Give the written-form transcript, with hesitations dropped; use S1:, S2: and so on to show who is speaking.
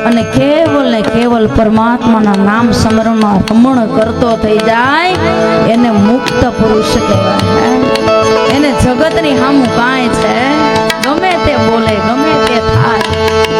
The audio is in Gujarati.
S1: અને કેવલ ને કેવલ પરમાત્માના નામ સ્મરણમાં રમણ કરતો થઈ જાય એને મુક્ત પુરુષ કહેવાય. એને જગતની સામું કાંઈ છે ગમે તે બોલે ગમે તે થાય